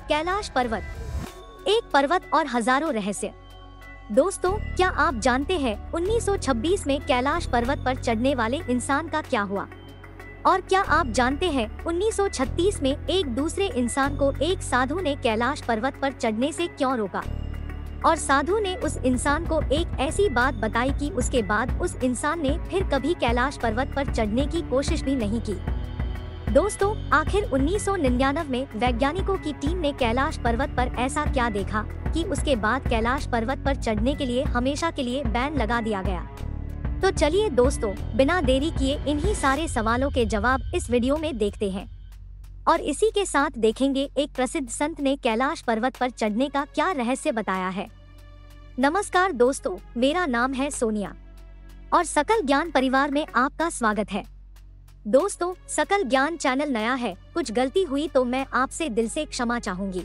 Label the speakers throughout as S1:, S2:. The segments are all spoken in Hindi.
S1: कैलाश पर्वत, एक पर्वत और हजारों रहस्य। दोस्तों, क्या आप जानते हैं 1926 में कैलाश पर्वत पर चढ़ने वाले इंसान का क्या हुआ? और क्या आप जानते हैं 1936 में एक दूसरे इंसान को एक साधु ने कैलाश पर्वत पर चढ़ने से क्यों रोका? और साधु ने उस इंसान को एक ऐसी बात बताई कि उसके बाद उस इंसान ने फिर कभी कैलाश पर्वत पर चढ़ने की कोशिश भी नहीं की। दोस्तों, आखिर 1999 में वैज्ञानिकों की टीम ने कैलाश पर्वत पर ऐसा क्या देखा कि उसके बाद कैलाश पर्वत पर चढ़ने के लिए हमेशा के लिए बैन लगा दिया गया? तो चलिए दोस्तों, बिना देरी किए इन्हीं सारे सवालों के जवाब इस वीडियो में देखते हैं। और इसी के साथ देखेंगे एक प्रसिद्ध संत ने कैलाश पर्वत पर चढ़ने का क्या रहस्य बताया है। नमस्कार दोस्तों, मेरा नाम है सोनिया और सकल ज्ञान परिवार में आपका स्वागत है। दोस्तों, सकल ज्ञान चैनल नया है, कुछ गलती हुई तो मैं आपसे दिल से क्षमा चाहूंगी।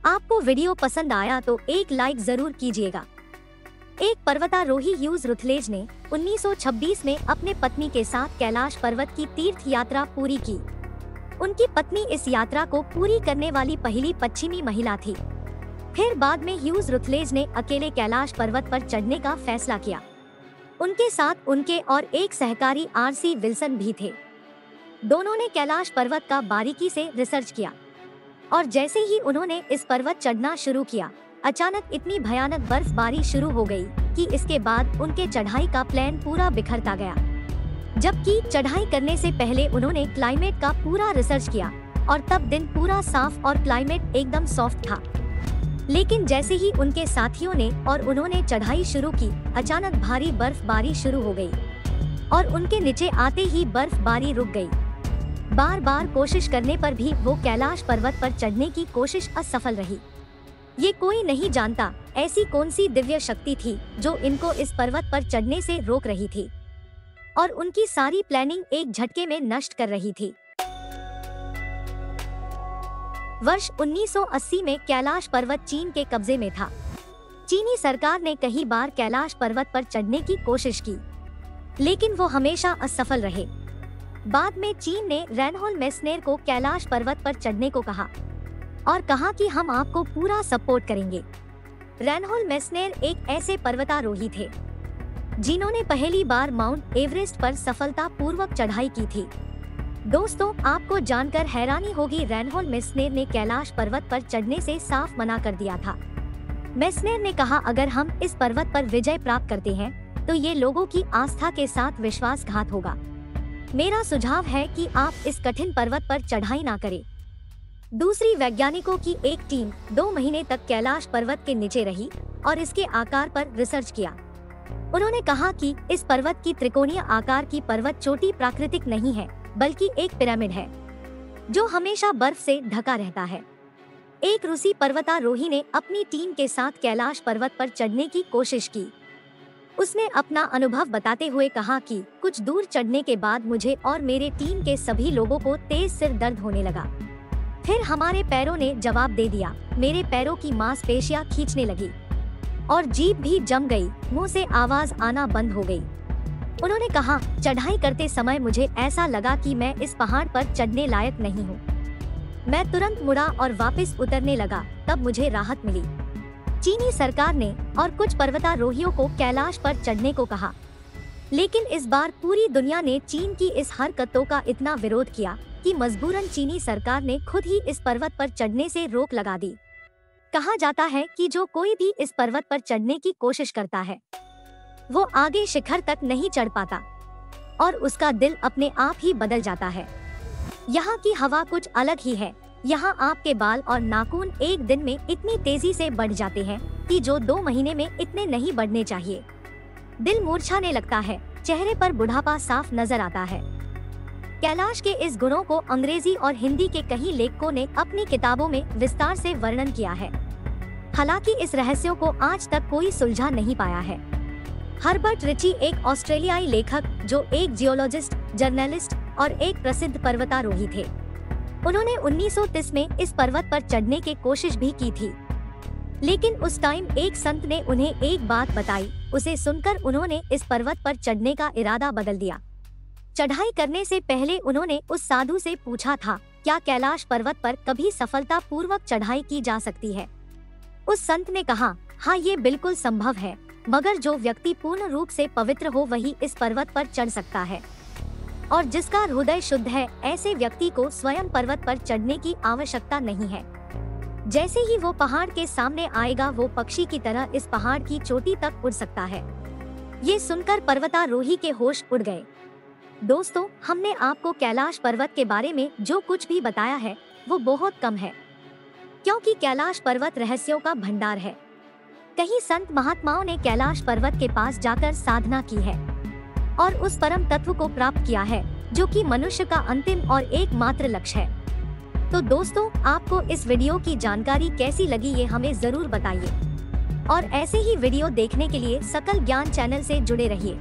S1: आपको वीडियो पसंद आया तो एक लाइक जरूर कीजिएगा। एक पर्वतारोही ह्यूज रुथलेज ने 1926 में अपने पत्नी के साथ कैलाश पर्वत की तीर्थ यात्रा पूरी की। उनकी पत्नी इस यात्रा को पूरी करने वाली पहली पश्चिमी महिला थी। फिर बाद में ह्यूज रुथलेज ने अकेले कैलाश पर्वत पर चढ़ने का फैसला किया। उनके साथ उनके और एक सहकारी आरसी विल्सन भी थे। दोनों ने कैलाश पर्वत का बारीकी से रिसर्च किया और जैसे ही उन्होंने इस पर्वत चढ़ना शुरू किया, अचानक इतनी भयानक बर्फबारी शुरू हो गई कि इसके बाद उनके चढ़ाई का प्लान पूरा बिखरता गया। जबकि चढ़ाई करने से पहले उन्होंने क्लाइमेट का पूरा रिसर्च किया और तब दिन पूरा साफ और क्लाइमेट एकदम सॉफ्ट था। लेकिन जैसे ही उनके साथियों ने और उन्होंने चढ़ाई शुरू की, अचानक भारी बर्फबारी शुरू हो गई और उनके नीचे आते ही बर्फबारी रुक गई। बार बार कोशिश करने पर भी वो कैलाश पर्वत पर चढ़ने की कोशिश असफल रही। ये कोई नहीं जानता ऐसी कौन सी दिव्य शक्ति थी जो इनको इस पर्वत पर चढ़ने से रोक रही थी और उनकी सारी प्लानिंग एक झटके में नष्ट कर रही थी। वर्ष 1980 में कैलाश पर्वत चीन के कब्जे में था। चीनी सरकार ने कई बार कैलाश पर्वत पर चढ़ने की कोशिश की, लेकिन वो हमेशा असफल रहे। बाद में चीन ने रेनहोल्ड मेस्नेर को कैलाश पर्वत पर चढ़ने को कहा और कहा कि हम आपको पूरा सपोर्ट करेंगे। रेनहोल्ड मेस्नेर एक ऐसे पर्वतारोही थे जिन्होंने पहली बार माउंट एवरेस्ट पर सफलतापूर्वक चढ़ाई की थी। दोस्तों, आपको जानकर हैरानी होगी, रेनहोल्ड मेस्नेर ने कैलाश पर्वत पर चढ़ने से साफ मना कर दिया था। मेस्नेर ने कहा, अगर हम इस पर्वत पर विजय प्राप्त करते हैं तो ये लोगों की आस्था के साथ विश्वासघात होगा। मेरा सुझाव है कि आप इस कठिन पर्वत पर चढ़ाई ना करें। दूसरी वैज्ञानिकों की एक टीम 2 महीने तक कैलाश पर्वत के नीचे रही और इसके आकार पर रिसर्च किया। उन्होंने कहा कि इस पर्वत की त्रिकोणीय आकार की पर्वत चोटी प्राकृतिक नहीं है, बल्कि एक पिरामिड है जो हमेशा बर्फ से ढका रहता है। एक रूसी पर्वतारोही ने अपनी टीम के साथ कैलाश पर्वत पर चढ़ने की कोशिश की। उसने अपना अनुभव बताते हुए कहा कि कुछ दूर चढ़ने के बाद मुझे और मेरे टीम के सभी लोगों को तेज सिर दर्द होने लगा। फिर हमारे पैरों ने जवाब दे दिया। मेरे पैरों की मांसपेशियां खींचने लगी और जीभ भी जम गई, मुंह से आवाज आना बंद हो गई। उन्होंने कहा, चढ़ाई करते समय मुझे ऐसा लगा कि मैं इस पहाड़ पर चढ़ने लायक नहीं हूँ। मैं तुरंत मुड़ा और वापस उतरने लगा, तब मुझे राहत मिली। चीनी सरकार ने और कुछ पर्वतारोहियों को कैलाश पर चढ़ने को कहा, लेकिन इस बार पूरी दुनिया ने चीन की इस हरकतों का इतना विरोध किया कि मजबूरन चीनी सरकार ने खुद ही इस पर्वत पर चढ़ने से रोक लगा दी। कहा जाता है कि जो कोई भी इस पर्वत पर चढ़ने की कोशिश करता है वो आगे शिखर तक नहीं चढ़ पाता और उसका दिल अपने आप ही बदल जाता है। यहाँ की हवा कुछ अलग ही है। यहाँ आपके बाल और नाखून एक दिन में इतनी तेजी से बढ़ जाते हैं कि जो 2 महीने में इतने नहीं बढ़ने चाहिए। दिल मूर्छाने लगता है, चेहरे पर बुढ़ापा साफ नजर आता है। कैलाश के इस गुणों को अंग्रेजी और हिंदी के कई लेखकों ने अपनी किताबों में विस्तार से वर्णन किया है। हालांकि इस रहस्यों को आज तक कोई सुलझा नहीं पाया है। हर्बर्ट रिची एक ऑस्ट्रेलियाई लेखक जो एक जियोलॉजिस्ट, जर्नलिस्ट और एक प्रसिद्ध पर्वतारोही थे। उन्होंने 1930 में इस पर्वत पर चढ़ने की कोशिश भी की थी, लेकिन उस टाइम एक संत ने उन्हें एक बात बताई। उसे सुनकर उन्होंने इस पर्वत पर चढ़ने का इरादा बदल दिया। चढ़ाई करने से पहले उन्होंने उस साधु से पूछा था क्या कैलाश पर्वत पर कभी सफलता पूर्वक चढ़ाई की जा सकती है? उस संत ने कहा, हाँ, ये बिल्कुल संभव है, मगर जो व्यक्ति पूर्ण रूप से पवित्र हो वही इस पर्वत पर चढ़ सकता है। और जिसका हृदय शुद्ध है, ऐसे व्यक्ति को स्वयं पर्वत पर चढ़ने की आवश्यकता नहीं है। जैसे ही वो पहाड़ के सामने आएगा, वो पक्षी की तरह इस पहाड़ की चोटी तक उड़ सकता है। ये सुनकर पर्वतारोही के होश उड़ गए। दोस्तों, हमने आपको कैलाश पर्वत के बारे में जो कुछ भी बताया है वो बहुत कम है, क्योंकि कैलाश पर्वत रहस्यों का भंडार है। कई संत महात्माओं ने कैलाश पर्वत के पास जाकर साधना की है और उस परम तत्व को प्राप्त किया है, जो कि मनुष्य का अंतिम और एकमात्र लक्ष्य है। तो दोस्तों, आपको इस वीडियो की जानकारी कैसी लगी ये हमें जरूर बताइए, और ऐसे ही वीडियो देखने के लिए सकल ज्ञान चैनल से जुड़े रहिए।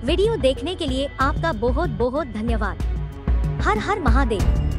S1: वीडियो देखने के लिए आपका बहुत बहुत धन्यवाद। हर हर महादेव।